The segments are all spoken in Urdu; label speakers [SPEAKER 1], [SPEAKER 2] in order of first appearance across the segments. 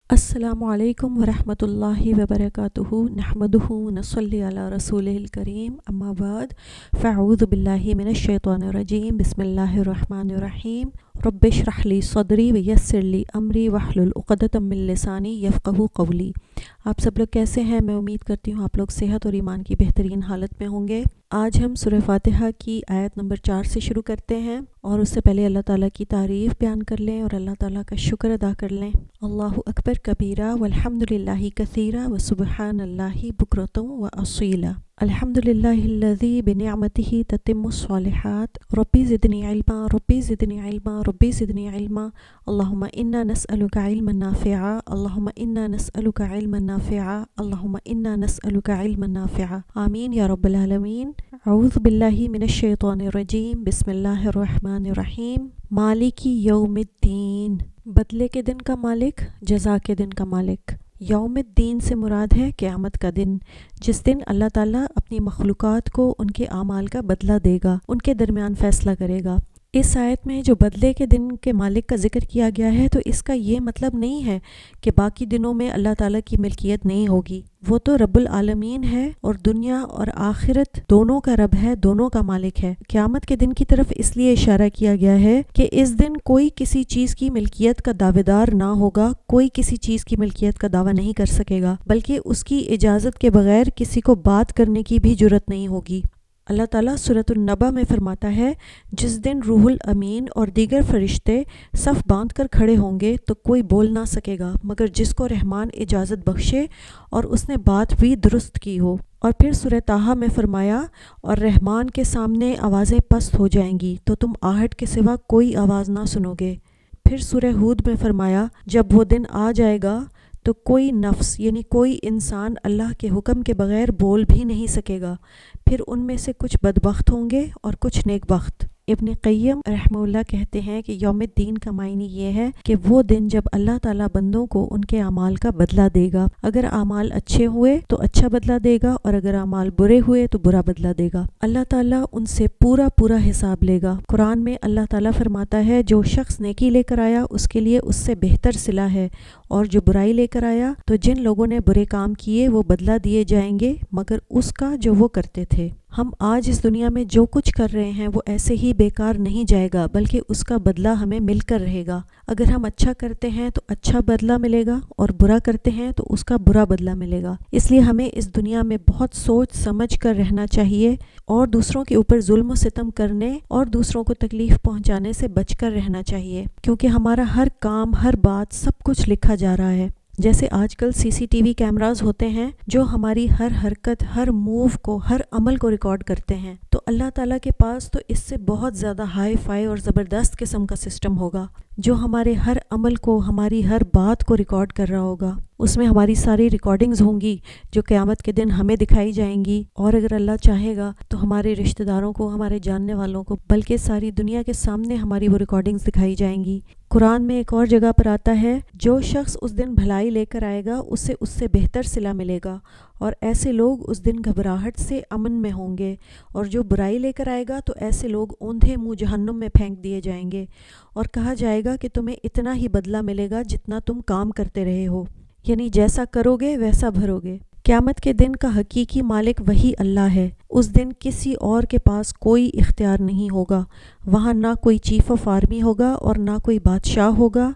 [SPEAKER 1] السلام علیکم ورحمۃ اللہ وبرکاتہ نحمدہ ونصلی علی رسولہ الکریم اما بعد فاعوذ باللہ من الشیطان الرجیم بسم اللہ الرحمن الرحیم رب اشرح لی صدری ویسر لی امری واحلل عقدۃ من لسانی یفقہوا قولی۔ آپ سب لوگ کیسے ہیں؟ میں امید کرتی ہوں آپ لوگ صحت اور ایمان کی بہترین حالت میں ہوں گے۔ آج ہم سورہ فاتحہ کی آیت نمبر 4 سے شروع کرتے ہیں، اور اس سے پہلے اللہ تعالیٰ کی تعریف بیان کر لیں اور اللہ تعالیٰ کا شکر ادا کر لیں۔ اللہ اکبر کبیرہ والحمد للہ کثیرہ وسبحان اللہ بکرۃ واصیلا۔ الحمد للہ الذی بنعمتہ تتم الصالحات ربی زدنی علما ربی زدنی علما ربی زدنی علما اللہم انا نسألک علما نافعا اللہم انا نسألک علما نافعا اللہم انا نسألک علما نافعا آمین یا رب العالمین۔ اعوذ باللہ من الشیطان الرجیم بسم اللہ الرحمن الرحیم۔ مالک یوم الدین، بدلے کے دن کا مالک، جزا کے دن کا مالک۔ یوم الدین سے مراد ہے قیامت کا دن، جس دن اللہ تعالیٰ اپنی مخلوقات کو ان کے اعمال کا بدلہ دے گا، ان کے درمیان فیصلہ کرے گا۔ اس آیت میں جو بدلے کے دن کے مالک کا ذکر کیا گیا ہے، تو اس کا یہ مطلب نہیں ہے کہ باقی دنوں میں اللہ تعالیٰ کی ملکیت نہیں ہوگی۔ وہ تو رب العالمین ہے اور دنیا اور آخرت دونوں کا رب ہے، دونوں کا مالک ہے۔ قیامت کے دن کی طرف اس لیے اشارہ کیا گیا ہے کہ اس دن کوئی کسی چیز کی ملکیت کا دعوے دار نہ ہوگا، کوئی کسی چیز کی ملکیت کا دعویٰ نہیں کر سکے گا، بلکہ اس کی اجازت کے بغیر کسی کو بات کرنے کی بھی جرت نہیں ہوگی۔ اللہ تعالیٰ سورۃ النبأ میں فرماتا ہے، جس دن روح الامین اور دیگر فرشتے صف باندھ کر کھڑے ہوں گے تو کوئی بول نہ سکے گا مگر جس کو رحمان اجازت بخشے اور اس نے بات بھی درست کی ہو۔ اور پھر سورہ طٰہٰ میں فرمایا، اور رحمان کے سامنے آوازیں پست ہو جائیں گی تو تم آہٹ کے سوا کوئی آواز نہ سنو گے۔ پھر سورہ ہود میں فرمایا، جب وہ دن آ جائے گا تو کوئی نفس یعنی کوئی انسان اللہ کے حکم کے بغیر بول بھی نہیں سکے گا، پھر ان میں سے کچھ بدبخت ہوں گے اور کچھ نیک بخت۔ ابن قیم رحمہ اللہ کہتے ہیں کہ یوم الدین کا معنی یہ ہے کہ وہ دن جب اللہ تعالیٰ بندوں کو ان کے اعمال کا بدلہ دے گا۔ اگر اعمال اچھے ہوئے تو اچھا بدلہ دے گا، اور اگر اعمال برے ہوئے تو برا بدلہ دے گا۔ اللہ تعالیٰ ان سے پورا حساب لے گا۔ قرآن میں اللہ تعالیٰ فرماتا ہے، جو شخص نیکی لے کر آیا اس کے لیے اس سے بہتر صلہ ہے، اور جو برائی لے کر آیا تو جن لوگوں نے برے کام کیے وہ بدلہ دیے جائیں گے مگر اس کا جو وہ کرتے تھے۔ ہم آج اس دنیا میں جو کچھ کر رہے ہیں وہ ایسے ہی بیکار نہیں جائے گا، بلکہ اس کا بدلہ ہمیں مل کر رہے گا۔ اگر ہم اچھا کرتے ہیں تو اچھا بدلہ ملے گا، اور برا کرتے ہیں تو اس کا برا بدلہ ملے گا۔ اس لیے ہمیں اس دنیا میں بہت سوچ سمجھ کر رہنا چاہیے، اور دوسروں کے اوپر ظلم و ستم کرنے اور دوسروں کو تکلیف پہنچانے سے بچ کر رہنا چاہیے، کیونکہ ہمارا ہر کام، ہر بات، سب کچھ لکھا جا رہا ہے۔ جیسے آج کل CCTV کیمراز ہوتے ہیں جو ہماری ہر حرکت، ہر موو کو، ہر عمل کو ریکارڈ کرتے ہیں، تو اللہ تعالیٰ کے پاس تو اس سے بہت زیادہ ہائی فائی اور زبردست قسم کا سسٹم ہوگا، جو ہمارے ہر عمل کو، ہماری ہر بات کو ریکارڈ کر رہا ہوگا۔ اس میں ہماری ساری ریکارڈنگز ہوں گی جو قیامت کے دن ہمیں دکھائی جائیں گی، اور اگر اللہ چاہے گا تو ہمارے رشتہ داروں کو، ہمارے جاننے والوں کو، بلکہ ساری دنیا کے سامنے ہماری وہ ریکارڈنگز دکھائی جائیں گی۔ قرآن میں ایک اور جگہ پر آتا ہے، جو شخص اس دن بھلائی لے کر آئے گا اسے اس سے بہتر صلہ ملے گا، اور ایسے لوگ اس دن گھبراہٹ سے امن میں ہوں گے، اور جو برائی لے کر آئے گا تو ایسے لوگ اوندھے منہ جہنم میں پھینک دیے جائیں گے، اور کہا جائے گا کہ تمہیں اتنا ہی بدلہ ملے گا جتنا تم کام کرتے رہے ہو، یعنی جیسا کرو گے ویسا بھرو گے۔ قیامت کے دن کا حقیقی مالک وہی اللہ ہے۔ اس دن کسی اور کے پاس کوئی اختیار نہیں ہوگا، وہاں نہ کوئی چیف آف آرمی ہوگا، اور نہ کوئی بادشاہ ہوگا،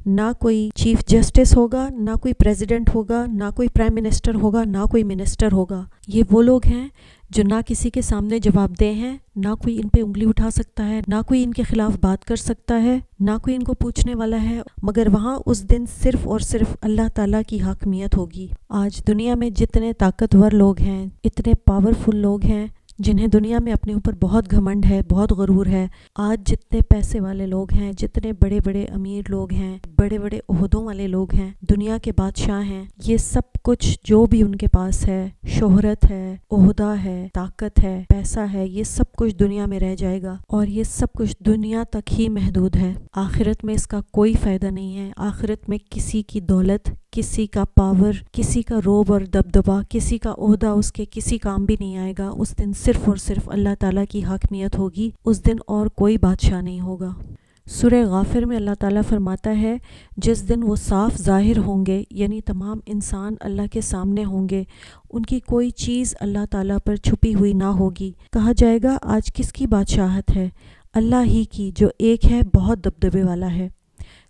[SPEAKER 1] نہ کوئی چیف جسٹس ہوگا، نہ کوئی پریزیڈنٹ ہوگا، نہ کوئی پرائم منسٹر ہوگا، نہ کوئی منسٹر ہوگا۔ یہ وہ لوگ ہیں جو نہ کسی کے سامنے جواب دہ ہیں، نہ کوئی ان پہ انگلی اٹھا سکتا ہے، نہ کوئی ان کے خلاف بات کر سکتا ہے، نہ کوئی ان کو پوچھنے والا ہے، مگر وہاں اس دن صرف اور صرف اللہ تعالیٰ کی حاکمیت ہوگی۔ آج دنیا میں جتنے طاقتور لوگ ہیں، اتنے پاورفل لوگ ہیں، جنہیں دنیا میں اپنے اوپر بہت گھمنڈ ہے، بہت غرور ہے، آج جتنے پیسے والے لوگ ہیں، جتنے بڑے بڑے امیر لوگ ہیں، بڑے بڑے عہدوں والے لوگ ہیں، دنیا کے بادشاہ ہیں، یہ سب کچھ جو بھی ان کے پاس ہے، شہرت ہے، عہدہ ہے، طاقت ہے، پیسہ ہے، یہ سب کچھ دنیا میں رہ جائے گا، اور یہ سب کچھ دنیا تک ہی محدود ہے۔ آخرت میں اس کا کوئی فائدہ نہیں ہے۔ آخرت میں کسی کی دولت، کسی کا پاور، کسی کا روب اور دبدبا، کسی کا عہدہ اس کے کسی کام بھی نہیں آئے گا۔ اس دن صرف اور صرف اللہ تعالیٰ کی حاکمیت ہوگی، اس دن اور کوئی بادشاہ نہیں ہوگا۔ سورہ غافر میں اللہ تعالیٰ فرماتا ہے جس دن وہ صاف ظاہر ہوں گے، یعنی تمام انسان اللہ کے سامنے ہوں گے، ان کی کوئی چیز اللہ تعالیٰ پر چھپی ہوئی نہ ہوگی۔ کہا جائے گا آج کس کی بادشاہت ہے؟ اللہ ہی کی، جو ایک ہے، بہت دبدبے والا ہے۔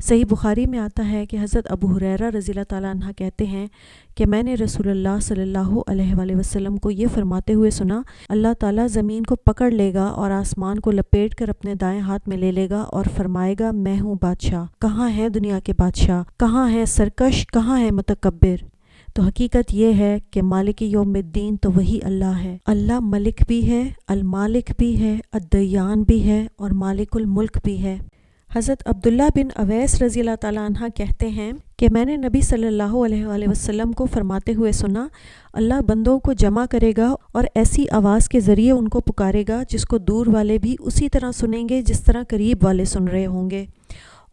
[SPEAKER 1] صحیح بخاری میں آتا ہے کہ حضرت ابو ہریرہ رضی اللہ تعالیٰ عنہ کہتے ہیں کہ میں نے رسول اللہ صلی اللہ علیہ وآلہ وسلم کو یہ فرماتے ہوئے سنا، اللہ تعالیٰ زمین کو پکڑ لے گا اور آسمان کو لپیٹ کر اپنے دائیں ہاتھ میں لے لے گا اور فرمائے گا میں ہوں بادشاہ، کہاں ہے دنیا کے بادشاہ، کہاں ہے سرکش، کہاں ہے متکبر؟ تو حقیقت یہ ہے کہ مالک یوم الدین تو وہی اللہ ہے۔ اللہ ملک بھی ہے، المالک بھی ہے، الدیان بھی ہے اور مالک الملک بھی ہے۔ حضرت عبداللہ بن اویس رضی اللہ تعالیٰ عنہ کہتے ہیں کہ میں نے نبی صلی اللہ علیہ وآلہ وسلم کو فرماتے ہوئے سنا، اللہ بندوں کو جمع کرے گا اور ایسی آواز کے ذریعے ان کو پکارے گا جس کو دور والے بھی اسی طرح سنیں گے جس طرح قریب والے سن رہے ہوں گے،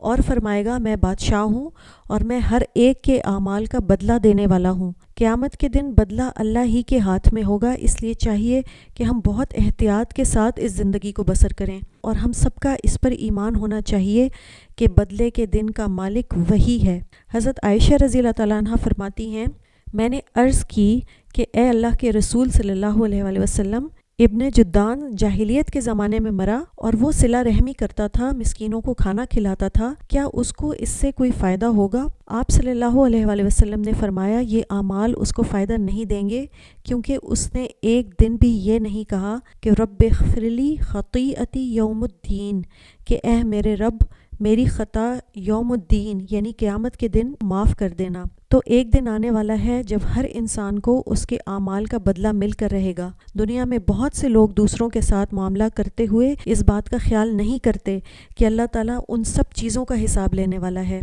[SPEAKER 1] اور فرمائے گا میں بادشاہ ہوں اور میں ہر ایک کے اعمال کا بدلہ دینے والا ہوں۔ قیامت کے دن بدلہ اللہ ہی کے ہاتھ میں ہوگا، اس لیے چاہیے کہ ہم بہت احتیاط کے ساتھ اس زندگی کو بسر کریں، اور ہم سب کا اس پر ایمان ہونا چاہیے کہ بدلے کے دن کا مالک وہی ہے۔ حضرت عائشہ رضی اللہ تعالیٰ عنہ فرماتی ہیں میں نے عرض کی کہ اے اللہ کے رسول صلی اللہ علیہ وآلہ وسلم، ابن جدان جاہلیت کے زمانے میں مرا اور وہ صلہ رحمی کرتا تھا، مسکینوں کو کھانا کھلاتا تھا، کیا اس کو اس سے کوئی فائدہ ہوگا؟ آپ صلی اللہ علیہ وآلہ وسلم نے فرمایا یہ اعمال اس کو فائدہ نہیں دیں گے، کیونکہ اس نے ایک دن بھی یہ نہیں کہا کہ رب اغفر لی خطیئتی یوم الدین، کہ اے میرے رب میری خطا یوم الدین یعنی قیامت کے دن معاف کر دینا۔ تو ایک دن آنے والا ہے جب ہر انسان کو اس کے اعمال کا بدلہ مل کر رہے گا۔ دنیا میں بہت سے لوگ دوسروں کے ساتھ معاملہ کرتے ہوئے اس بات کا خیال نہیں کرتے کہ اللہ تعالیٰ ان سب چیزوں کا حساب لینے والا ہے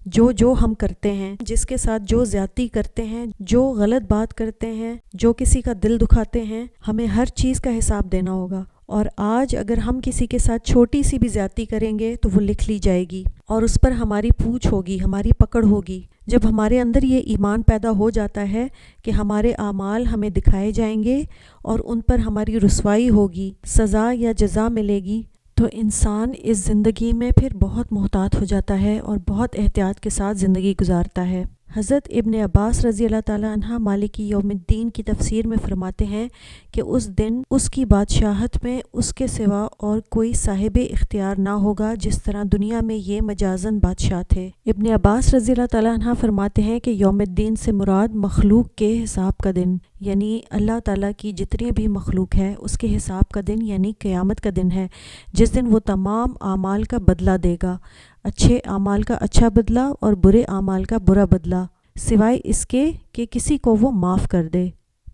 [SPEAKER 1] جو ہم کرتے ہیں، جس کے ساتھ جو زیادتی کرتے ہیں، جو غلط بات کرتے ہیں، جو کسی کا دل دکھاتے ہیں، ہمیں ہر چیز کا حساب دینا ہوگا۔ اور آج اگر ہم کسی کے ساتھ چھوٹی سی بھی زیادتی کریں گے تو وہ لکھ لی جائے گی اور اس پر ہماری پوچھ ہوگی، ہماری پکڑ ہوگی۔ جب ہمارے اندر یہ ایمان پیدا ہو جاتا ہے کہ ہمارے اعمال ہمیں دکھائے جائیں گے اور ان پر ہماری رسوائی ہوگی، سزا یا جزا ملے گی، تو انسان اس زندگی میں پھر بہت محتاط ہو جاتا ہے اور بہت احتیاط کے ساتھ زندگی گزارتا ہے۔ حضرت ابن عباس رضی اللہ تعالیٰ عنہ مالک یوم الدین کی تفسیر میں فرماتے ہیں کہ اس دن اس کی بادشاہت میں اس کے سوا اور کوئی صاحب اختیار نہ ہوگا، جس طرح دنیا میں یہ مجازن بادشاہ تھے۔ ابن عباس رضی اللہ تعالیٰ عنہ فرماتے ہیں کہ یوم الدین سے مراد مخلوق کے حساب کا دن، یعنی اللہ تعالیٰ کی جتنی بھی مخلوق ہے اس کے حساب کا دن یعنی قیامت کا دن ہے، جس دن وہ تمام اعمال کا بدلہ دے گا، اچھے اعمال کا اچھا بدلہ اور برے اعمال کا برا بدلہ، سوائے اس کے کہ کسی کو وہ معاف کر دے۔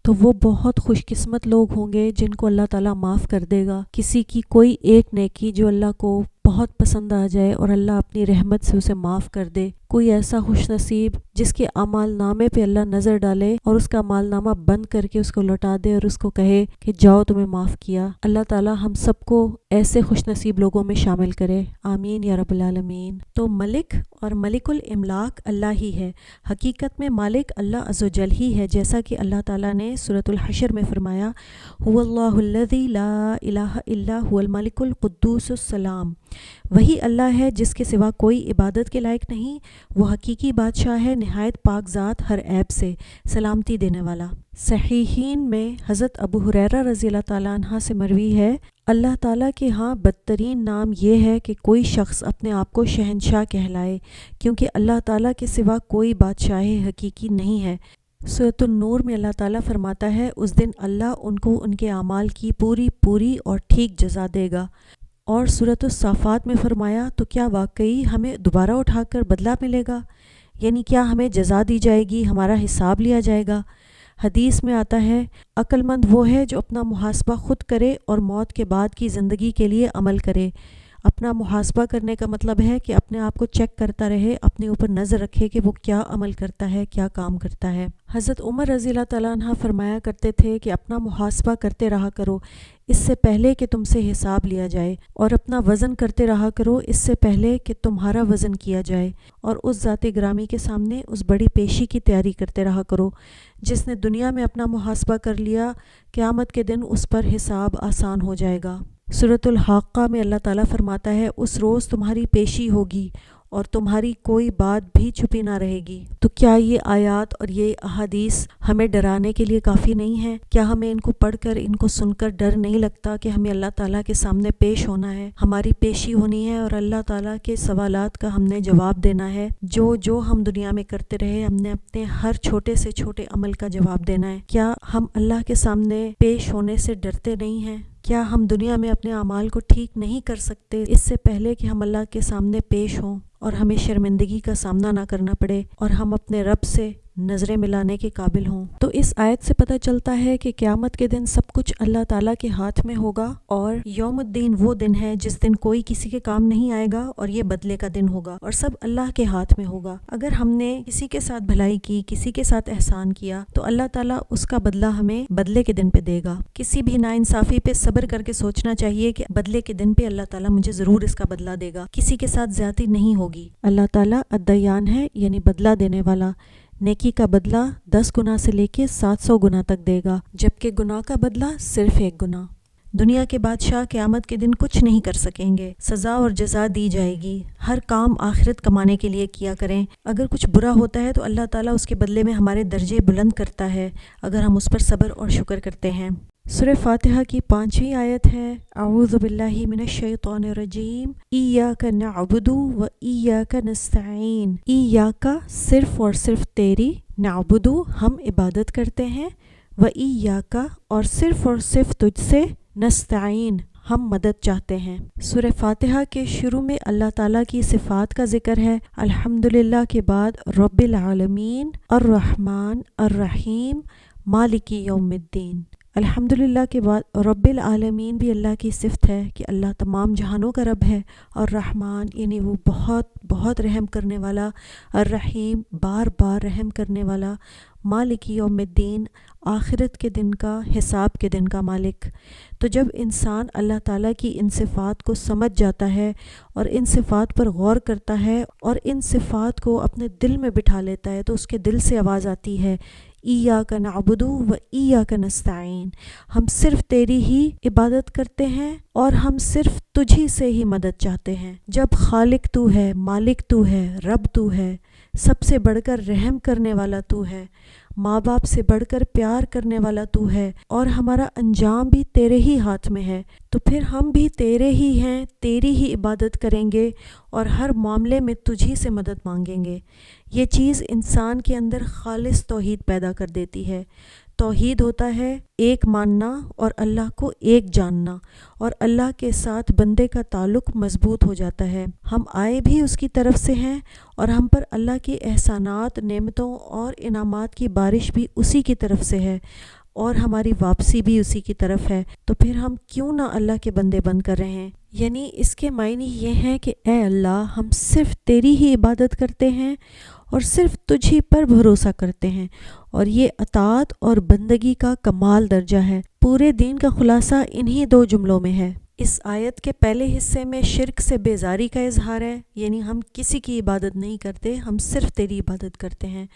[SPEAKER 1] تو وہ بہت خوش قسمت لوگ ہوں گے جن کو اللہ تعالیٰ معاف کر دے گا۔ کسی کی کوئی ایک نیکی جو اللہ کو بہت پسند آ جائے اور اللہ اپنی رحمت سے اسے معاف کر دے، کوئی ایسا خوش نصیب جس کے اعمال نامے پہ اللہ نظر ڈالے اور اس کا اعمال نامہ بند کر کے اس کو لوٹا دے اور اس کو کہے کہ جاؤ تمہیں معاف کیا۔ اللہ تعالیٰ ہم سب کو ایسے خوش نصیب لوگوں میں شامل کرے، آمین یا رب العالمین۔ تو ملک اور ملک الاملاک اللہ ہی ہے، حقیقت میں مالک اللہ عز و جل ہی ہے، جیسا کہ اللہ تعالیٰ نے سورۃ الحشر میں فرمایا هو اللہ الذی لا الہ الا هو الملک القدوس السلام، وہی اللہ ہے جس کے سوا کوئی عبادت کے لائق نہیں، وہ حقیقی بادشاہ ہے، نہایت پاک ذات، ہر عیب سے سلامتی دینے والا۔ صحیحین میں حضرت ابو ہریرہ رضی اللہ تعالیٰ عنہ سے مروی ہے اللہ تعالیٰ کے ہاں بدترین نام یہ ہے کہ کوئی شخص اپنے آپ کو شہنشاہ کہلائے، کیونکہ اللہ تعالیٰ کے سوا کوئی بادشاہ حقیقی نہیں ہے۔ سورۃ النور میں اللہ تعالیٰ فرماتا ہے اس دن اللہ ان کو ان کے اعمال کی پوری اور ٹھیک جزا دے گا، اور سورۃ الصافات میں فرمایا تو کیا واقعی ہمیں دوبارہ اٹھا کر بدلہ ملے گا؟ یعنی کیا ہمیں جزا دی جائے گی، ہمارا حساب لیا جائے گا؟ حدیث میں آتا ہے عقل مند وہ ہے جو اپنا محاسبہ خود کرے اور موت کے بعد کی زندگی کے لیے عمل کرے۔ اپنا محاسبہ کرنے کا مطلب ہے کہ اپنے آپ کو چیک کرتا رہے، اپنے اوپر نظر رکھے کہ وہ کیا عمل کرتا ہے، کیا کام کرتا ہے۔ حضرت عمر رضی اللہ تعالیٰ عنہ فرمایا کرتے تھے کہ اپنا محاسبہ کرتے رہا کرو اس سے پہلے کہ تم سے حساب لیا جائے، اور اپنا وزن کرتے رہا کرو اس سے پہلے کہ تمہارا وزن کیا جائے، اور اس ذات گرامی کے سامنے اس بڑی پیشی کی تیاری کرتے رہا کرو۔ جس نے دنیا میں اپنا محاسبہ کر لیا، قیامت کے دن اس پر حساب آسان ہو جائے گا۔ سورۃ الحاقہ میں اللہ تعالیٰ فرماتا ہے اس روز تمہاری پیشی ہوگی اور تمہاری کوئی بات بھی چھپی نہ رہے گی۔ تو کیا یہ آیات اور یہ احادیث ہمیں ڈرانے کے لیے کافی نہیں ہیں؟ کیا ہمیں ان کو پڑھ کر ان کو سن کر ڈر نہیں لگتا کہ ہمیں اللہ تعالیٰ کے سامنے پیش ہونا ہے، ہماری پیشی ہونی ہے اور اللہ تعالیٰ کے سوالات کا ہم نے جواب دینا ہے؟ جو ہم دنیا میں کرتے رہے ہم نے اپنے ہر چھوٹے سے چھوٹے عمل کا جواب دینا ہے۔ کیا ہم اللہ کے سامنے پیش ہونے سے ڈرتے نہیں ہیں؟ کیا ہم دنیا میں اپنے اعمال کو ٹھیک نہیں کر سکتے اس سے پہلے کہ ہم اللہ کے سامنے پیش ہوں اور ہمیں شرمندگی کا سامنا نہ کرنا پڑے اور ہم اپنے رب سے نظریں ملانے کے قابل ہوں؟ تو اس آیت سے پتہ چلتا ہے کہ قیامت کے دن سب کچھ اللہ تعالیٰ کے ہاتھ میں ہوگا، اور یوم الدین وہ دن ہے جس دن کوئی کسی کے کام نہیں آئے گا، اور یہ بدلے کا دن ہوگا اور سب اللہ کے ہاتھ میں ہوگا۔ اگر ہم نے کسی کے ساتھ بھلائی کی، کسی کے ساتھ احسان کیا، تو اللہ تعالیٰ اس کا بدلہ ہمیں بدلے کے دن پہ دے گا۔ کسی بھی ناانصافی پہ صبر کر کے سوچنا چاہیے کہ بدلے کے دن پہ اللہ تعالیٰ مجھے ضرور اس کا بدلہ دے گا، کسی کے ساتھ زیادتی نہیں ہوگی۔ اللہ تعالیٰ الدیان ہے، یعنی بدلہ دینے والا۔ نیکی کا بدلہ 10 گنا سے لے کے 700 گنا تک دے گا، جبکہ گناہ کا بدلہ صرف 1 گنا۔ دنیا کے بادشاہ قیامت کے دن کچھ نہیں کر سکیں گے، سزا اور جزا دی جائے گی۔ ہر کام آخرت کمانے کے لیے کیا کریں۔ اگر کچھ برا ہوتا ہے تو اللہ تعالیٰ اس کے بدلے میں ہمارے درجے بلند کرتا ہے اگر ہم اس پر صبر اور شکر کرتے ہیں۔ سورہ فاتحہ کی 5ویں آیت ہے، اعوذ باللہ من الشیطان الرجیم، ایاک نعبد و ایاک نستعین۔ ایاک صرف اور صرف تیری، نعبد ہم عبادت کرتے ہیں، و ایاک اور صرف تجھ سے، نستعین ہم مدد چاہتے ہیں۔ سورہ فاتحہ کے شروع میں اللہ تعالیٰ کی صفات کا ذکر ہے۔ الحمدللہ کے بعد رب العالمین، الرحمن الرحیم، مالک یوم الدین۔ الحمدللہ کے بعد رب العالمین بھی اللہ کی صفت ہے کہ اللہ تمام جہانوں کا رب ہے، اور رحمان یعنی وہ بہت بہت رحم کرنے والا، الرحیم بار بار رحم کرنے والا، مالک یوم الدین آخرت کے دن کا، حساب کے دن کا مالک۔ تو جب انسان اللہ تعالیٰ کی ان صفات کو سمجھ جاتا ہے اور ان صفات پر غور کرتا ہے اور ان صفات کو اپنے دل میں بٹھا لیتا ہے، تو اس کے دل سے آواز آتی ہے، ایاک نعبد و ایاک نستعین، ہم صرف تیری ہی عبادت کرتے ہیں اور ہم صرف تجھی سے ہی مدد چاہتے ہیں۔ جب خالق تو ہے، مالک تو ہے، رب تو ہے، سب سے بڑھ کر رحم کرنے والا تو ہے، ماں باپ سے بڑھ کر پیار کرنے والا تو ہے، اور ہمارا انجام بھی تیرے ہی ہاتھ میں ہے، تو پھر ہم بھی تیرے ہی ہیں، تیری ہی عبادت کریں گے اور ہر معاملے میں تجھی سے مدد مانگیں گے۔ یہ چیز انسان کے اندر خالص توحید پیدا کر دیتی ہے۔ توحید ہوتا ہے ایک ماننا اور اللہ کو ایک جاننا، اور اللہ کے ساتھ بندے کا تعلق مضبوط ہو جاتا ہے۔ ہم آئے بھی اس کی طرف سے ہیں اور ہم پر اللہ کے احسانات، نعمتوں اور انعامات کی بارش بھی اسی کی طرف سے ہے، اور ہماری واپسی بھی اسی کی طرف ہے۔ تو پھر ہم کیوں نہ اللہ کے بندے بن کر رہے ہیں؟ یعنی اس کے معنی یہ ہیں کہ اے اللہ، ہم صرف تیری ہی عبادت کرتے ہیں اور صرف تجھ ہی پر بھروسہ کرتے ہیں، اور یہ اطاعت اور بندگی کا کمال درجہ ہے۔ پورے دین کا خلاصہ انہی 2 جملوں میں ہے۔ اس آیت کے پہلے حصے میں شرک سے بیزاری کا اظہار ہے، یعنی ہم کسی کی عبادت نہیں کرتے، ہم صرف تیری عبادت کرتے ہیں،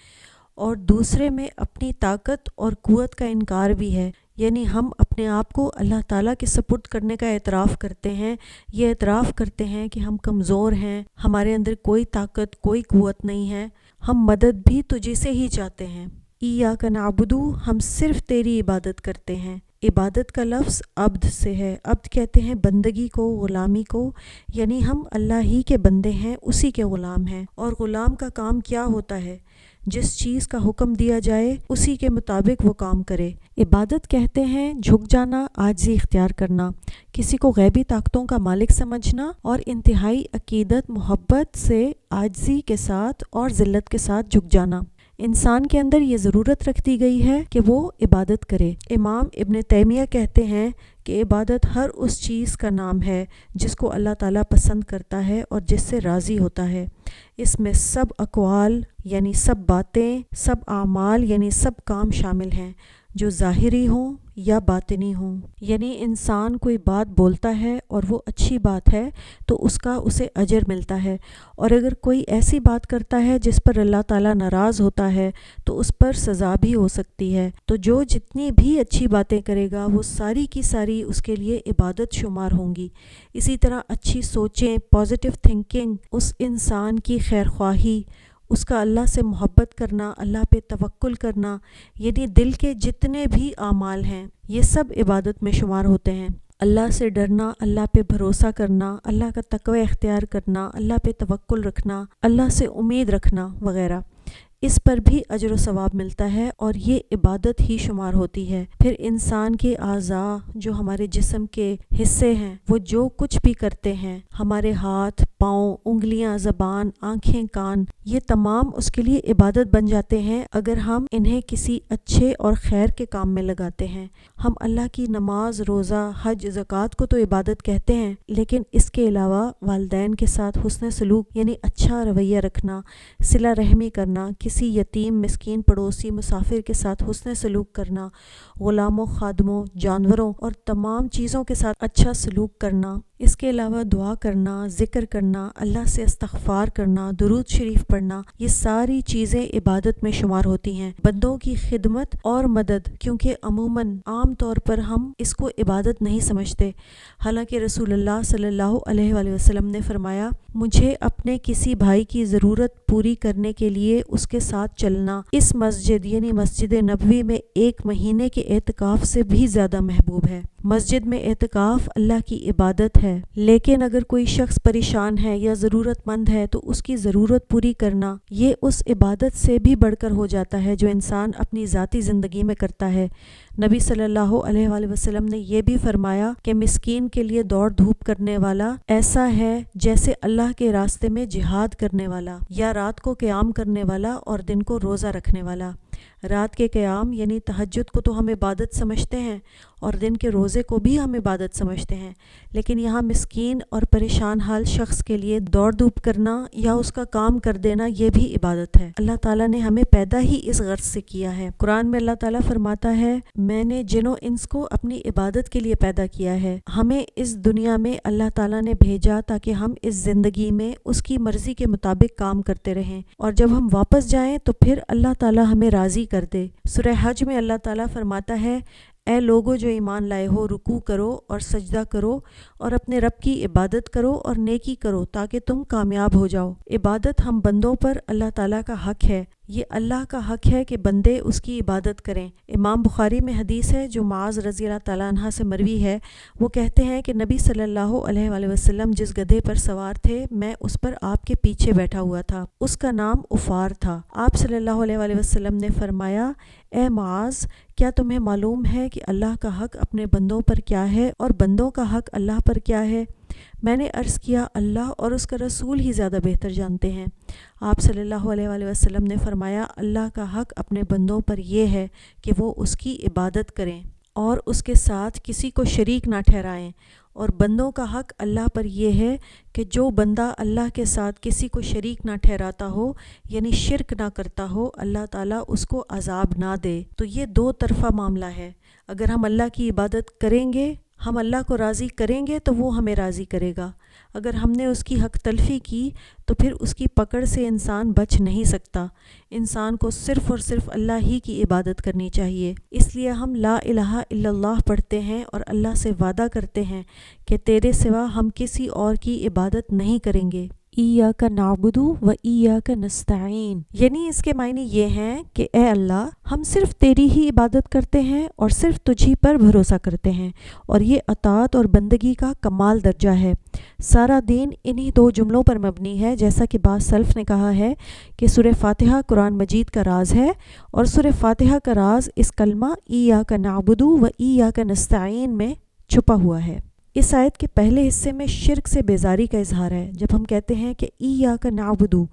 [SPEAKER 1] اور دوسرے میں اپنی طاقت اور قوت کا انکار بھی ہے، یعنی ہم اپنے آپ کو اللہ تعالیٰ کے سپرد کرنے کا اعتراف کرتے ہیں، یہ اعتراف کرتے ہیں کہ ہم کمزور ہیں، ہمارے اندر کوئی طاقت، کوئی قوت نہیں ہے، ہم مدد بھی تجھی سے ہی چاہتے ہیں۔ ایاک نعبد، ہم صرف تیری عبادت کرتے ہیں۔ عبادت کا لفظ عبد سے ہے۔ عبد کہتے ہیں بندگی کو، غلامی کو، یعنی ہم اللہ ہی کے بندے ہیں، اسی کے غلام ہیں۔ اور غلام کا کام کیا ہوتا ہے؟ جس چیز کا حکم دیا جائے اسی کے مطابق وہ کام کرے۔ عبادت کہتے ہیں جھک جانا، عاجزی اختیار کرنا، کسی کو غیبی طاقتوں کا مالک سمجھنا، اور انتہائی عقیدت، محبت سے عاجزی کے ساتھ اور ذلت کے ساتھ جھک جانا۔ انسان کے اندر یہ ضرورت رکھ دی گئی ہے کہ وہ عبادت کرے۔ امام ابن تیمیہ کہتے ہیں کہ عبادت ہر اس چیز کا نام ہے جس کو اللہ تعالیٰ پسند کرتا ہے اور جس سے راضی ہوتا ہے۔ اس میں سب اقوال یعنی سب باتیں، سب اعمال یعنی سب کام شامل ہیں۔ جو ظاہری ہوں یا باطنی ہوں۔ یعنی انسان کوئی بات بولتا ہے اور وہ اچھی بات ہے تو اس کا اسے اجر ملتا ہے، اور اگر کوئی ایسی بات کرتا ہے جس پر اللہ تعالیٰ ناراض ہوتا ہے تو اس پر سزا بھی ہو سکتی ہے۔ تو جو جتنی بھی اچھی باتیں کرے گا وہ ساری کی ساری اس کے لیے عبادت شمار ہوں گی۔ اسی طرح اچھی سوچیں، پازیٹیو تھنکنگ، اس انسان کی خیرخواہی، اس کا اللہ سے محبت کرنا، اللہ پہ توکل کرنا، یعنی دل کے جتنے بھی اعمال ہیں یہ سب عبادت میں شمار ہوتے ہیں۔ اللہ سے ڈرنا، اللہ پہ بھروسہ کرنا، اللہ کا تقوی اختیار کرنا، اللہ پہ توکل رکھنا، اللہ سے امید رکھنا وغیرہ، اس پر بھی اجر و ثواب ملتا ہے اور یہ عبادت ہی شمار ہوتی ہے۔ پھر انسان کے اعضاء جو ہمارے جسم کے حصے ہیں وہ جو کچھ بھی کرتے ہیں، ہمارے ہاتھ، پاؤں، انگلیاں، زبان، آنکھیں، کان، یہ تمام اس کے لیے عبادت بن جاتے ہیں اگر ہم انہیں کسی اچھے اور خیر کے کام میں لگاتے ہیں۔ ہم اللہ کی نماز، روزہ، حج، زکوٰۃ کو تو عبادت کہتے ہیں، لیکن اس کے علاوہ والدین کے ساتھ حسن سلوک یعنی اچھا رویہ رکھنا، صلہ رحمی کرنا، کسی یتیم، مسکین، پڑوسی، مسافر کے ساتھ حسن سلوک کرنا، غلاموں، خادموں، جانوروں اور تمام چیزوں کے ساتھ اچھا سلوک کرنا، اس کے علاوہ دعا کرنا، ذکر کرنا، اللہ سے استغفار کرنا، درود شریف پڑھنا، یہ ساری چیزیں عبادت میں شمار ہوتی ہیں۔ بندوں کی خدمت اور مدد، کیونکہ عموماً عام طور پر ہم اس کو عبادت نہیں سمجھتے، حالانکہ رسول اللہ صلی اللہ علیہ وآلہ وسلم نے فرمایا، مجھے اپنے کسی بھائی کی ضرورت پوری کرنے کے لیے اس کے ساتھ چلنا اس مسجد یعنی مسجد نبوی میں 1 مہینے کے اعتکاف سے بھی زیادہ محبوب ہے۔ مسجد میں اعتکاف اللہ کی عبادت ہے، لیکن اگر کوئی شخص پریشان ہے یا ضرورت مند ہے تو اس کی ضرورت پوری کرنا یہ اس عبادت سے بھی بڑھ کر ہو جاتا ہے جو انسان اپنی ذاتی زندگی میں کرتا ہے۔ نبی صلی اللہ علیہ وآلہ وسلم نے یہ بھی فرمایا کہ مسکین کے لیے دوڑ دھوپ کرنے والا ایسا ہے جیسے اللہ کے راستے میں جہاد کرنے والا، یا رات کو قیام کرنے والا اور دن کو روزہ رکھنے والا۔ رات کے قیام یعنی تہجد کو تو ہم عبادت سمجھتے ہیں اور دن کے روزے کو بھی ہم عبادت سمجھتے ہیں، لیکن یہاں مسکین اور پریشان حال شخص کے لیے دوڑ دھوپ کرنا یا اس کا کام کر دینا یہ بھی عبادت ہے۔ اللہ تعالیٰ نے ہمیں پیدا ہی اس غرض سے کیا ہے۔ قرآن میں اللہ تعالیٰ فرماتا ہے، میں نے جن و انس کو اپنی عبادت کے لیے پیدا کیا ہے۔ ہمیں اس دنیا میں اللہ تعالیٰ نے بھیجا تاکہ ہم اس زندگی میں اس کی مرضی کے مطابق کام کرتے رہیں، اور جب ہم واپس جائیں تو پھر اللہ تعالیٰ ہمیں راضی کر دے۔ سورہ حج میں اللہ تعالیٰ فرماتا ہے، اے لوگو جو ایمان لائے ہو، رکوع کرو اور سجدہ کرو اور اپنے رب کی عبادت کرو اور نیکی کرو تاکہ تم کامیاب ہو جاؤ۔ عبادت ہم بندوں پر اللہ تعالیٰ کا حق ہے، یہ اللہ کا حق ہے کہ بندے اس کی عبادت کریں۔ امام بخاری میں حدیث ہے جو معاذ رضی اللہ تعالیٰ عنہ سے مروی ہے، وہ کہتے ہیں کہ نبی صلی اللہ علیہ وآلہ وسلم جس گدھے پر سوار تھے میں اس پر آپ کے پیچھے بیٹھا ہوا تھا، اس کا نام عفار تھا۔ آپ صلی اللہ علیہ وآلہ وسلم نے فرمایا، اے معاذ، کیا تمہیں معلوم ہے کہ اللہ کا حق اپنے بندوں پر کیا ہے اور بندوں کا حق اللہ پر کیا ہے؟ میں نے عرض کیا، اللہ اور اس کا رسول ہی زیادہ بہتر جانتے ہیں۔ آپ صلی اللہ علیہ وآلہ وسلم نے فرمایا، اللہ کا حق اپنے بندوں پر یہ ہے کہ وہ اس کی عبادت کریں اور اس کے ساتھ کسی کو شریک نہ ٹھہرائیں، اور بندوں کا حق اللہ پر یہ ہے کہ جو بندہ اللہ کے ساتھ کسی کو شریک نہ ٹھہراتا ہو یعنی شرک نہ کرتا ہو، اللہ تعالیٰ اس کو عذاب نہ دے۔ تو یہ 2 طرفہ معاملہ ہے، اگر ہم اللہ کی عبادت کریں گے، ہم اللہ کو راضی کریں گے تو وہ ہمیں راضی کرے گا، اگر ہم نے اس کی حق تلفی کی تو پھر اس کی پکڑ سے انسان بچ نہیں سکتا۔ انسان کو صرف اور صرف اللہ ہی کی عبادت کرنی چاہیے، اس لیے ہم لا الہ الا اللہ پڑھتے ہیں اور اللہ سے وعدہ کرتے ہیں کہ تیرے سوا ہم کسی اور کی عبادت نہیں کریں گے۔ ایاک نعبد و ایاک نستعین، یعنی اس کے معنی یہ ہیں کہ اے اللہ، ہم صرف تیری ہی عبادت کرتے ہیں اور صرف تجھی پر بھروسہ کرتے ہیں، اور یہ اطاعت اور بندگی کا کمال درجہ ہے۔ سارا دین انہی 2 جملوں پر مبنی ہے، جیسا کہ بعض سلف نے کہا ہے کہ سورہ فاتحہ قرآن مجید کا راز ہے، اور سورہ فاتحہ کا راز اس کلمہ ایاک نعبد و ایاک نستعین میں چھپا ہوا ہے۔ اس آیت کے پہلے حصے میں شرک سے بیزاری کا اظہار ہے، جب ہم کہتے ہیں کہ ایاک نعبدو،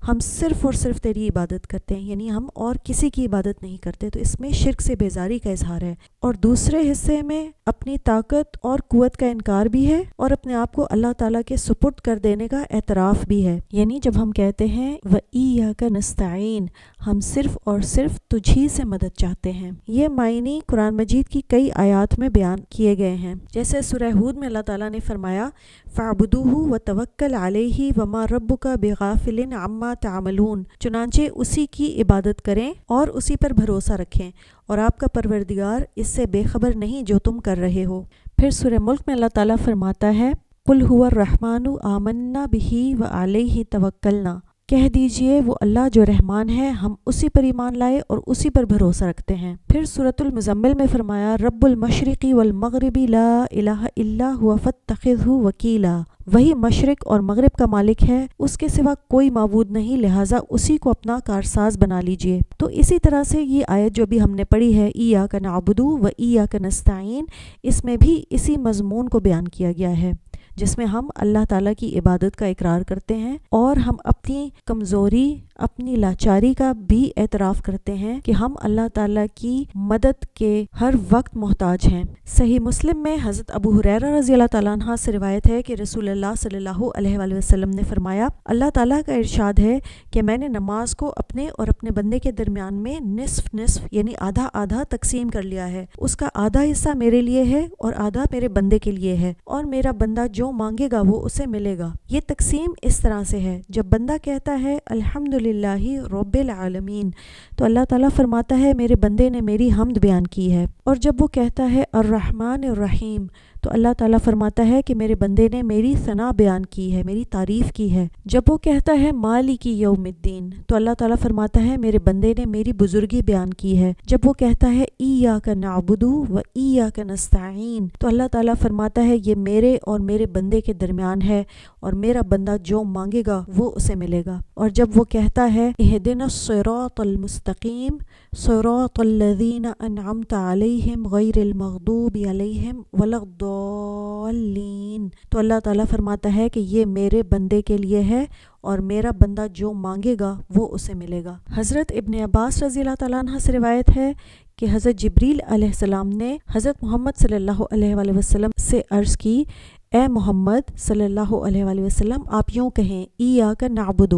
[SPEAKER 1] ہم صرف اور صرف تیری عبادت کرتے ہیں، یعنی ہم اور کسی کی عبادت نہیں کرتے، تو اس میں شرک سے بیزاری کا اظہار ہے۔ اور دوسرے حصے میں اپنی طاقت اور قوت کا انکار بھی ہے اور اپنے آپ کو اللہ تعالیٰ کے سپرد کر دینے کا اعتراف بھی ہے، یعنی جب ہم کہتے ہیں وَإِيَّاكَ نَسْتَعِينُ، ہم صرف اور صرف تجھی سے مدد چاہتے ہیں۔ یہ معنی قرآن مجید کی کئی آیات میں بیان کیے گئے ہیں، جیسے سورہ ہود میں اللہ تعالیٰ نے فرمایا فَاعْبُدُوهُ وَتَوَكَّلْ عَلَيْهِ وَمَا رَبُّكَ بِغَافِلٍ عَمَّا تَعْمَلُونَ، چنانچہ اسی کی عبادت کریں اور اسی پر بھروسہ رکھیں، اور آپ کا پروردگار اس سے بے خبر نہیں جو تم کر رہے ہو۔ پھر سورہ ملک میں اللہ تعالیٰ فرماتا ہے قُلْ هُوَ الرَّحْمَنُ آمَنَّا بِهِ وَعَلَيْهِ تَوَكَّلْنَا، کہہ دیجئے وہ اللہ جو رحمان ہے، ہم اسی پر ایمان لائے اور اسی پر بھروسہ رکھتے ہیں۔ پھر سورۃ المزمل میں فرمایا رب المشرق والمغرب لا الہ الا هو فاتخذہ وکیلا، وہی مشرق اور مغرب کا مالک ہے، اس کے سوا کوئی معبود نہیں، لہٰذا اسی کو اپنا کارساز بنا لیجئے۔ تو اسی طرح سے یہ آیت جو بھی ہم نے پڑھی ہے ایاک نعبد و ایاک نستعین، اس میں بھی اسی مضمون کو بیان کیا گیا ہے، جس میں ہم اللہ تعالیٰ کی عبادت کا اقرار کرتے ہیں اور ہم اپنی کمزوری، اپنی لاچاری کا بھی اعتراف کرتے ہیں کہ ہم اللہ تعالیٰ کی مدد کے ہر وقت محتاج ہیں۔ صحیح مسلم میں حضرت ابو ہریرہ رضی اللہ تعالیٰ عنہ سے روایت ہے کہ رسول اللہ صلی اللہ علیہ وآلہ وسلم نے فرمایا اللہ تعالیٰ کا ارشاد ہے کہ میں نے نماز کو اپنے اور اپنے بندے کے درمیان میں نصف نصف یعنی آدھا آدھا تقسیم کر لیا ہے، اس کا آدھا حصہ میرے لیے ہے اور آدھا میرے بندے کے لیے ہے، اور میرا بندہ جو مانگے گا وہ اسے ملے گا۔ یہ تقسیم اس طرح سے ہے، جب بندہ کہتا ہے الحمدللہ رب العالمین، تو اللہ تعالیٰ فرماتا ہے میرے بندے نے میری حمد بیان کی ہے، اور جب وہ کہتا ہے الرحمن الرحیم، تو اللہ تعالیٰ فرماتا ہے کہ میرے بندے نے میری ثنا بیان کی ہے، میری تعریف کی ہے۔ جب وہ کہتا ہے مالک یوم الدین، تو اللہ تعالیٰ فرماتا ہے میرے بندے نے میری بزرگی بیان کی ہے۔ جب وہ کہتا ہے ایاک نعبد و ایاک نستعین، تو اللہ تعالیٰ فرماتا ہے یہ میرے اور میرے بندے کے درمیان ہے، اور میرا بندہ جو مانگے گا وہ اسے ملے گا۔ اور جب وہ کہتا ہے اہدنا الصراط المستقیم صراط الذین انعمت علیہم غیر المغضوب علیہم ولا الضالین، تو اللہ تعالیٰ فرماتا ہے کہ یہ میرے بندے کے لیے ہے اور میرا بندہ جو مانگے گا وہ اسے ملے گا۔ حضرت ابن عباس رضی اللہ تعالیٰ عنہ سے روایت ہے کہ حضرت جبریل علیہ السلام نے حضرت محمد صلی اللہ علیہ وآلہ وسلم سے عرض کی اے محمد صلی اللہ علیہ وآلہ وسلم، آپ یوں کہیں ایاک نعبد،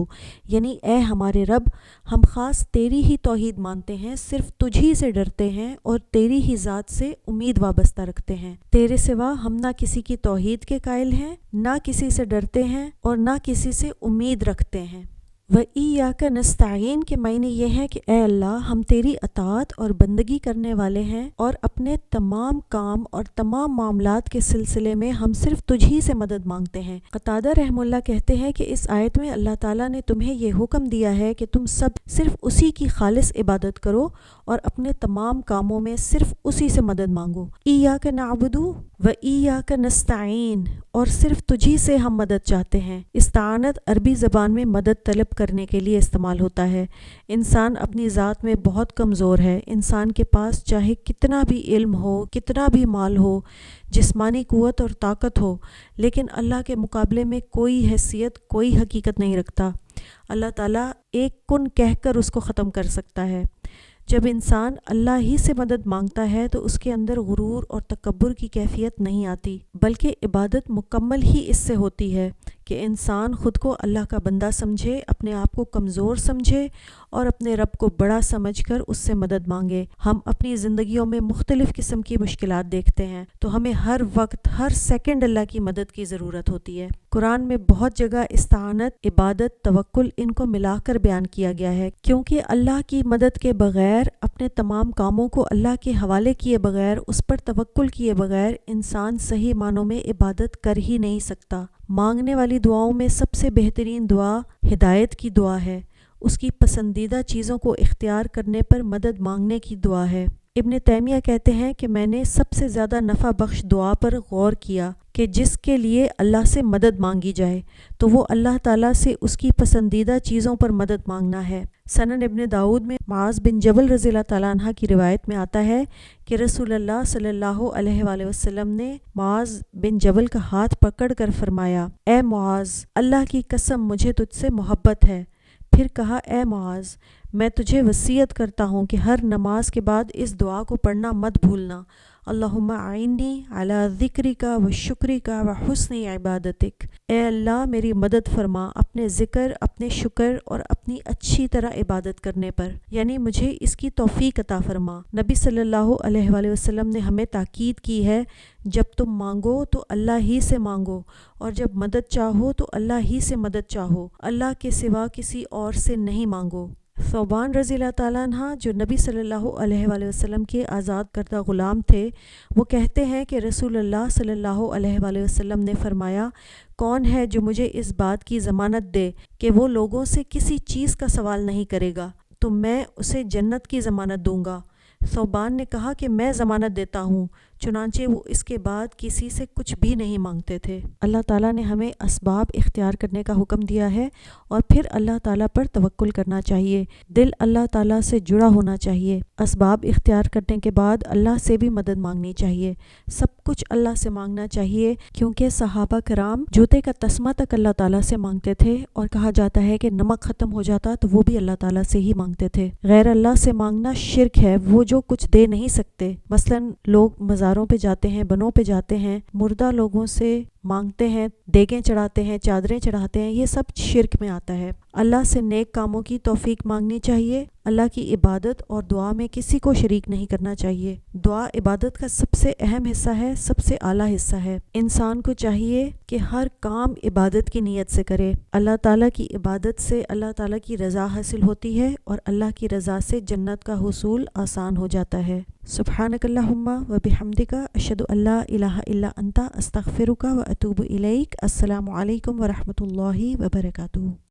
[SPEAKER 1] یعنی اے ہمارے رب، ہم خاص تیری ہی توحید مانتے ہیں، صرف تجھی سے ڈرتے ہیں اور تیری ہی ذات سے امید وابستہ رکھتے ہیں، تیرے سوا ہم نہ کسی کی توحید کے قائل ہیں، نہ کسی سے ڈرتے ہیں اور نہ کسی سے امید رکھتے ہیں۔ وَإِيَّاكَ نَسْتَعِينُ کے معنی یہ ہے کہ اے اللہ ہم تیری اطاعت اور بندگی کرنے والے ہیں، اور اپنے تمام کام اور تمام معاملات کے سلسلے میں ہم صرف تجھی سے مدد مانگتے ہیں۔ قتادہ رحمہ اللہ کہتے ہیں کہ اس آیت میں اللہ تعالیٰ نے تمہیں یہ حکم دیا ہے کہ تم سب صرف اسی کی خالص عبادت کرو اور اپنے تمام کاموں میں صرف اسی سے مدد مانگو۔ ایاک نعبد و ایاک نستعین، اور صرف تجھی سے ہم مدد چاہتے ہیں۔ استعانت عربی زبان میں مدد طلب کرنے کے لیے استعمال ہوتا ہے۔ انسان اپنی ذات میں بہت کمزور ہے، انسان کے پاس چاہے کتنا بھی علم ہو، کتنا بھی مال ہو، جسمانی قوت اور طاقت ہو، لیکن اللہ کے مقابلے میں کوئی حیثیت، کوئی حقیقت نہیں رکھتا۔ اللہ تعالیٰ ایک کن کہہ کر اس کو ختم کر سکتا ہے۔ جب انسان اللہ ہی سے مدد مانگتا ہے تو اس کے اندر غرور اور تکبر کی کیفیت نہیں آتی، بلکہ عبادت مکمل ہی اس سے ہوتی ہے کہ انسان خود کو اللہ کا بندہ سمجھے، اپنے آپ کو کمزور سمجھے اور اپنے رب کو بڑا سمجھ کر اس سے مدد مانگے۔ ہم اپنی زندگیوں میں مختلف قسم کی مشکلات دیکھتے ہیں تو ہمیں ہر وقت، ہر سیکنڈ اللہ کی مدد کی ضرورت ہوتی ہے۔ قرآن میں بہت جگہ استعانت، عبادت، توکل ان کو ملا کر بیان کیا گیا ہے، کیونکہ اللہ کی مدد کے بغیر، اپنے تمام کاموں کو اللہ کے حوالے کیے بغیر، اس پر توکل کیے بغیر انسان صحیح معنوں میں عبادت کر ہی نہیں سکتا۔ مانگنے والی دعاؤں میں سب سے بہترین دعا ہدایت کی دعا ہے، اس کی پسندیدہ چیزوں کو اختیار کرنے پر مدد مانگنے کی دعا ہے۔ ابن تیمیہ کہتے ہیں کہ میں نے سب سے زیادہ نفع بخش دعا پر غور کیا کہ جس کے لیے اللہ سے مدد مانگی جائے تو وہ اللہ تعالیٰ سے اس کی پسندیدہ چیزوں پر مدد مانگنا ہے۔ سنن ابن داؤد میں معاذ بن جبل رضی اللہ تعالیٰ عنہ کی روایت میں آتا ہے کہ رسول اللہ صلی اللہ علیہ وآلہ وسلم نے معاذ بن جبل کا ہاتھ پکڑ کر فرمایا، اے معاذ، اللہ کی قسم مجھے تجھ سے محبت ہے۔ پھر کہا، اے معاذ، میں تجھے وصیت کرتا ہوں کہ ہر نماز کے بعد اس دعا کو پڑھنا مت بھولنا، اللہم اعنی علی ذکرک و شکرک و حسن عبادتک۔ اے اللہ میری مدد فرما اپنے ذکر، اپنے شکر اور اپنی اچھی طرح عبادت کرنے پر، یعنی مجھے اس کی توفیق عطا فرما۔ نبی صلی اللہ علیہ وآلہ وسلم نے ہمیں تاکید کی ہے، جب تم مانگو تو اللہ ہی سے مانگو، اور جب مدد چاہو تو اللہ ہی سے مدد چاہو، اللہ کے سوا کسی اور سے نہیں مانگو۔ ثوبان رضی اللہ تعالیٰ عنہ جو نبی صلی اللہ علیہ وآلہ وسلم کے آزاد کردہ غلام تھے، وہ کہتے ہیں کہ رسول اللہ صلی اللہ علیہ وآلہ وسلم نے فرمایا، کون ہے جو مجھے اس بات کی ضمانت دے کہ وہ لوگوں سے کسی چیز کا سوال نہیں کرے گا تو میں اسے جنت کی ضمانت دوں گا۔ ثوبان نے کہا کہ میں ضمانت دیتا ہوں، چنانچہ وہ اس کے بعد کسی سے کچھ بھی نہیں مانگتے تھے۔ اللہ تعالیٰ نے ہمیں اسباب اختیار کرنے کا حکم دیا ہے اور پھر اللہ تعالیٰ پر توکل کرنا چاہیے، دل اللہ تعالیٰ سے جڑا ہونا چاہیے۔ اسباب اختیار کرنے کے بعد اللہ سے بھی مدد مانگنی چاہیے، سب کچھ اللہ سے مانگنا چاہیے، کیونکہ صحابہ کرام جوتے کا تسمہ تک اللہ تعالیٰ سے مانگتے تھے، اور کہا جاتا ہے کہ نمک ختم ہو جاتا تو وہ بھی اللہ تعالیٰ سے ہی مانگتے تھے۔ غیر اللہ سے مانگنا شرک ہے، وہ جو کچھ دے نہیں سکتے، مثلاً لوگ مزاروں پہ جاتے ہیں، بنوں پہ جاتے ہیں، مردہ لوگوں سے مانگتے ہیں، دیگیں چڑھاتے ہیں، چادریں چڑھاتے ہیں، یہ سب شرک میں آتا ہے۔ اللہ سے نیک کاموں کی توفیق مانگنی چاہیے، اللہ کی عبادت اور دعا میں کسی کو شریک نہیں کرنا چاہیے۔ دعا عبادت کا سب سے اہم حصہ ہے، سب سے اعلیٰ حصہ ہے۔ انسان کو چاہیے کہ ہر کام عبادت کی نیت سے کرے۔ اللہ تعالیٰ کی عبادت سے اللہ تعالیٰ کی رضا حاصل ہوتی ہے، اور اللہ کی رضا سے جنت کا حصول آسان ہو جاتا ہے۔ سبحانک اللہم و بحمدک، اشہد ان لا الہ الا انت، استغفرک و اتوب الیک۔ السلام علیکم و رحمۃ اللہ وبرکاتہ۔